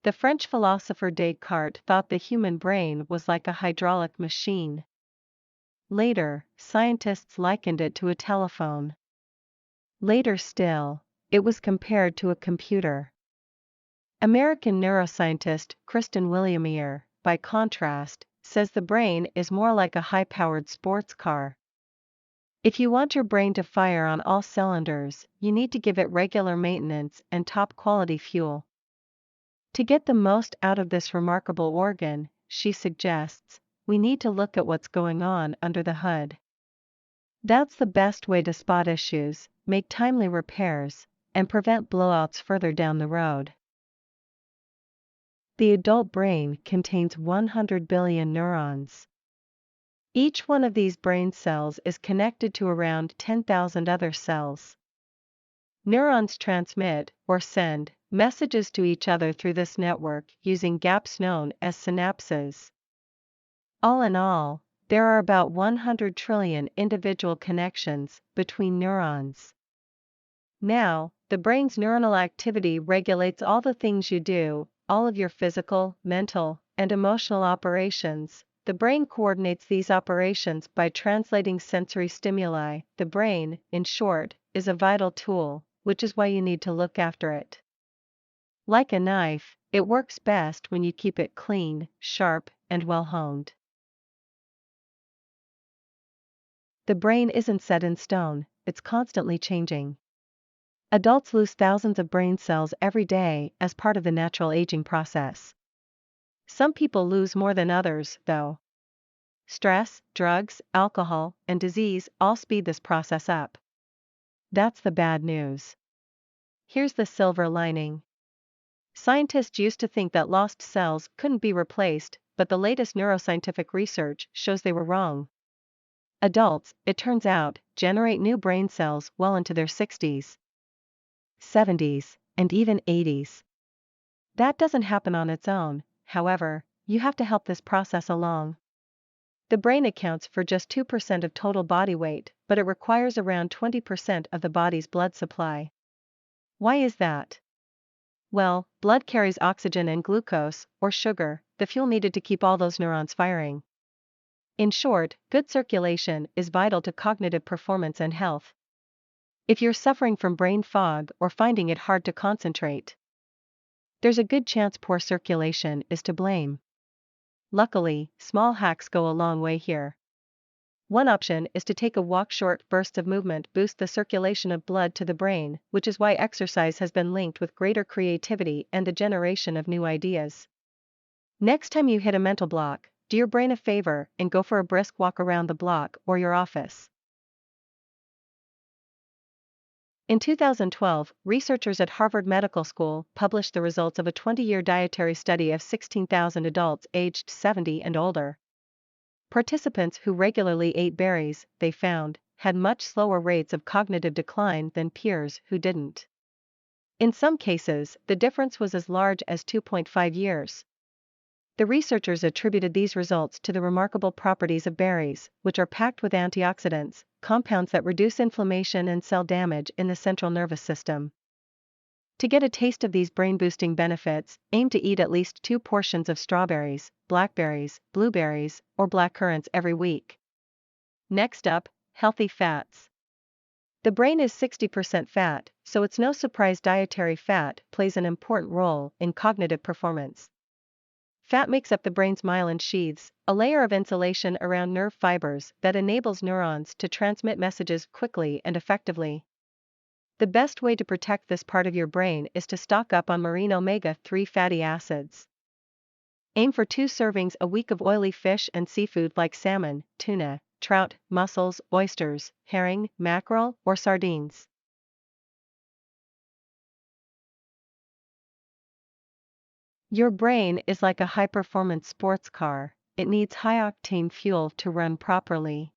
The French philosopher Descartes thought the human brain was like a hydraulic machine. Later, scientists likened it to a telephone. Later still, it was compared to a computer. American neuroscientist Kristen Willeumier, by contrast, says the brain is more like a high-powered sports car. If you want your brain to fire on all cylinders, you need to give it regular maintenance and top-quality fuel. To get the most out of this remarkable organ, she suggests, we need to look at what's going on under the hood. That's the best way to spot issues, make timely repairs, and prevent blowouts further down the road. The adult brain contains 100 billion neurons. Each one of these brain cells is connected to around 10,000 other cells. Neurons transmit, or send, messages to each other through this network using gaps known as synapses. All in all, there are about 100 trillion individual connections between neurons. Now, the brain's neuronal activity regulates all the things you do, all of your physical, mental, and emotional operations. The brain coordinates these operations by translating sensory stimuli. The brain, in short, is a vital tool, which is why you need to look after it. Like a knife, it works best when you keep it clean, sharp, and well honed. The brain isn't set in stone, it's constantly changing. Adults lose thousands of brain cells every day as part of the natural aging process. Some people lose more than others, though. Stress, drugs, alcohol, and disease all speed this process up. That's the bad news. Here's the silver lining. Scientists used to think that lost cells couldn't be replaced, but the latest neuroscientific research shows they were wrong. Adults, it turns out, generate new brain cells well into their 60s, 70s, and even 80s. That doesn't happen on its own, however, you have to help this process along. The brain accounts for just 2% of total body weight, but it requires around 20% of the body's blood supply. Why is that? Well, blood carries oxygen and glucose, or sugar, the fuel needed to keep all those neurons firing. In short, good circulation is vital to cognitive performance and health. If you're suffering from brain fog or finding it hard to concentrate, there's a good chance poor circulation is to blame. Luckily, small hacks go a long way here. One option is to take a walk. Short bursts of movement boost the circulation of blood to the brain, which is why exercise has been linked with greater creativity and the generation of new ideas. Next time you hit a mental block, do your brain a favor and go for a brisk walk around the block or your office. In 2012, researchers at Harvard Medical School published the results of a 20-year dietary study of 16,000 adults aged 70 and older. Participants who regularly ate berries, they found, had much slower rates of cognitive decline than peers who didn't. In some cases, the difference was as large as 2.5 years. The researchers attributed these results to the remarkable properties of berries, which are packed with antioxidants, compounds that reduce inflammation and cell damage in the central nervous system. To get a taste of these brain-boosting benefits, aim to eat at least 2 portions of strawberries, blackberries, blueberries, or blackcurrants every week. Next up, healthy fats. The brain is 60% fat, so it's no surprise dietary fat plays an important role in cognitive performance. Fat makes up the brain's myelin sheaths, a layer of insulation around nerve fibers that enables neurons to transmit messages quickly and effectively. The best way to protect this part of your brain is to stock up on marine omega-3 fatty acids. Aim for 2 servings a week of oily fish and seafood like salmon, tuna, trout, mussels, oysters, herring, mackerel, or sardines. Your brain is like a high-performance sports car, it needs high-octane fuel to run properly.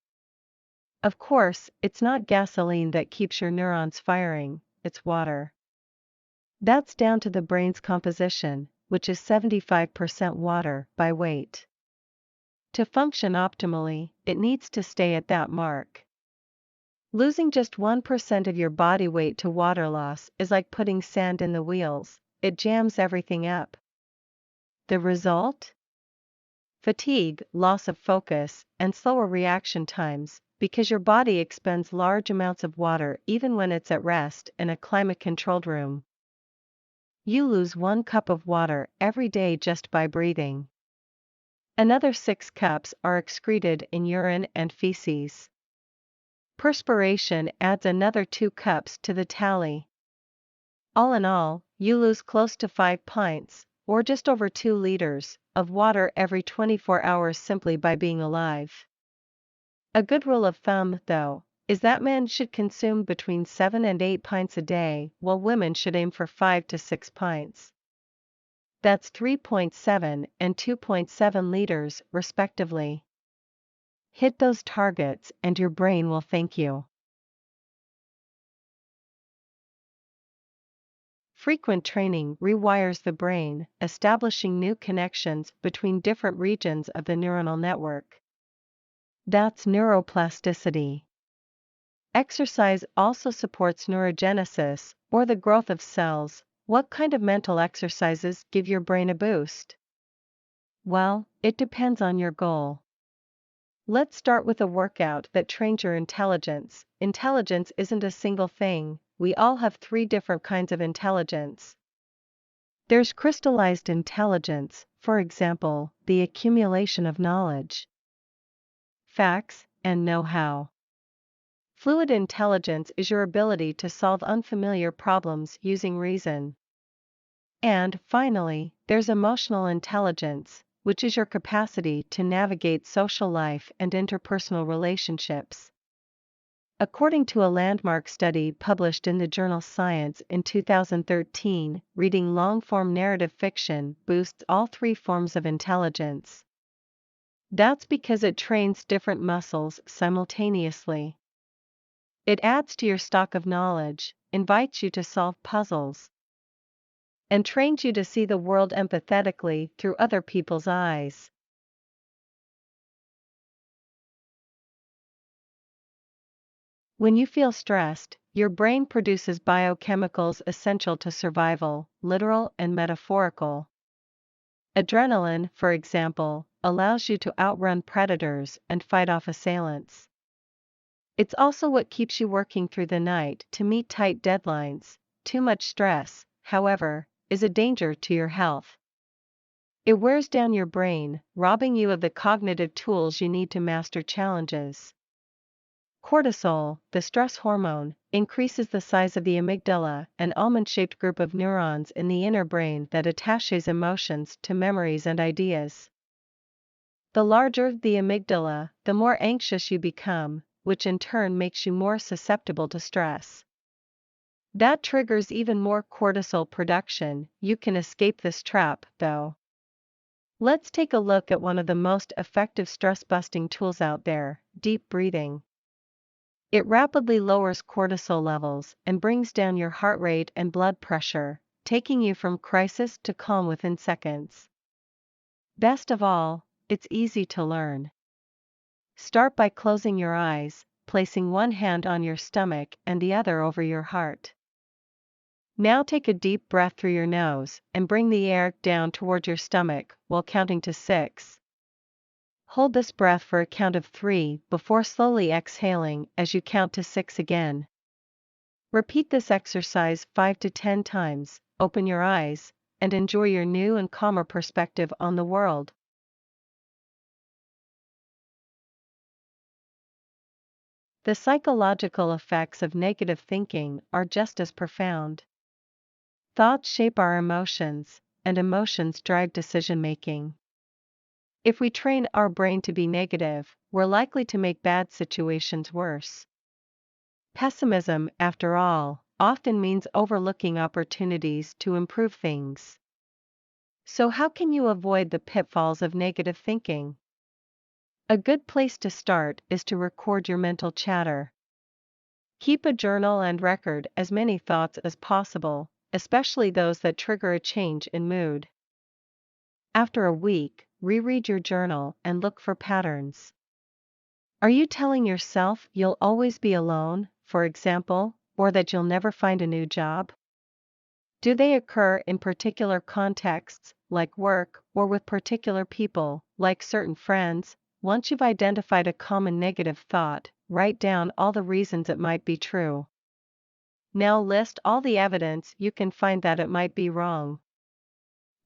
Of course, it's not gasoline that keeps your neurons firing, it's water. That's down to the brain's composition, which is 75% water by weight. To function optimally, it needs to stay at that mark. Losing just 1% of your body weight to water loss is like putting sand in the wheels, it jams everything up. The result? Fatigue, loss of focus, and slower reaction times, because your body expends large amounts of water even when it's at rest in a climate-controlled room. You lose 1 cup of water every day just by breathing. Another 6 cups are excreted in urine and feces. Perspiration adds another 2 cups to the tally. All in all, you lose close to 5 pints, or just over 2 liters, of water every 24 hours simply by being alive. A good rule of thumb, though, is that men should consume between 7 and 8 pints a day, while women should aim for 5 to 6 pints. That's 3.7 and 2.7 liters, respectively. Hit those targets and your brain will thank you. Frequent training rewires the brain, establishing new connections between different regions of the neuronal network. That's neuroplasticity. Exercise also supports neurogenesis, or the growth of cells. What kind of mental exercises give your brain a boost? Well, it depends on your goal. Let's start with a workout that trains your intelligence. Intelligence isn't a single thing, we all have 3 different kinds of intelligence. There's crystallized intelligence, for example, the accumulation of knowledge, facts, and know-how. Fluid intelligence is your ability to solve unfamiliar problems using reason. And, finally, there's emotional intelligence, which is your capacity to navigate social life and interpersonal relationships. According to a landmark study published in the journal Science in 2013, reading long-form narrative fiction boosts all 3 forms of intelligence. That's because it trains different muscles simultaneously. It adds to your stock of knowledge, invites you to solve puzzles, and trains you to see the world empathetically through other people's eyes. When you feel stressed, your brain produces biochemicals essential to survival, literal and metaphorical. Adrenaline, for example, allows you to outrun predators and fight off assailants. It's also what keeps you working through the night to meet tight deadlines. Too much stress, however, is a danger to your health. It wears down your brain, robbing you of the cognitive tools you need to master challenges. Cortisol, the stress hormone, increases the size of the amygdala, an almond-shaped group of neurons in the inner brain that attaches emotions to memories and ideas. The larger the amygdala, the more anxious you become, which in turn makes you more susceptible to stress. That triggers even more cortisol production. You can escape this trap, though. Let's take a look at one of the most effective stress-busting tools out there: deep breathing. It rapidly lowers cortisol levels and brings down your heart rate and blood pressure, taking you from crisis to calm within seconds. Best of all, it's easy to learn. Start by closing your eyes, placing one hand on your stomach and the other over your heart. Now take a deep breath through your nose and bring the air down toward your stomach while counting to 6. Hold this breath for a count of 3 before slowly exhaling as you count to 6 again. Repeat this exercise 5 to 10 times, open your eyes, and enjoy your new and calmer perspective on the world. The psychological effects of negative thinking are just as profound. Thoughts shape our emotions, and emotions drive decision-making. If we train our brain to be negative, we're likely to make bad situations worse. Pessimism, after all, often means overlooking opportunities to improve things. So how can you avoid the pitfalls of negative thinking? A good place to start is to record your mental chatter. Keep a journal and record as many thoughts as possible, especially those that trigger a change in mood. After a week, reread your journal and look for patterns. Are you telling yourself you'll always be alone, for example, or that you'll never find a new job? Do they occur in particular contexts, like work, or with particular people, like certain friends. Once you've identified a common negative thought, write down all the reasons it might be true. Now list all the evidence you can find that it might be wrong.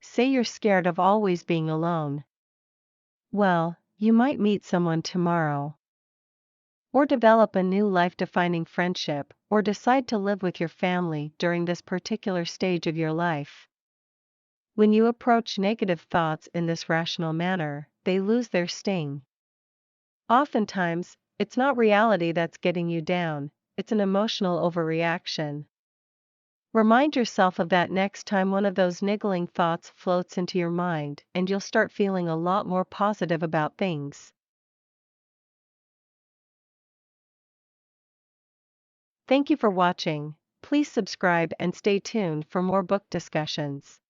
Say you're scared of always being alone. Well, you might meet someone tomorrow. Or develop a new life-defining friendship, or decide to live with your family during this particular stage of your life. When you approach negative thoughts in this rational manner, they lose their sting. Oftentimes, it's not reality that's getting you down, it's an emotional overreaction. Remind yourself of that next time one of those niggling thoughts floats into your mind, and you'll start feeling a lot more positive about things. Thank you for watching. Please subscribe and stay tuned for more book discussions.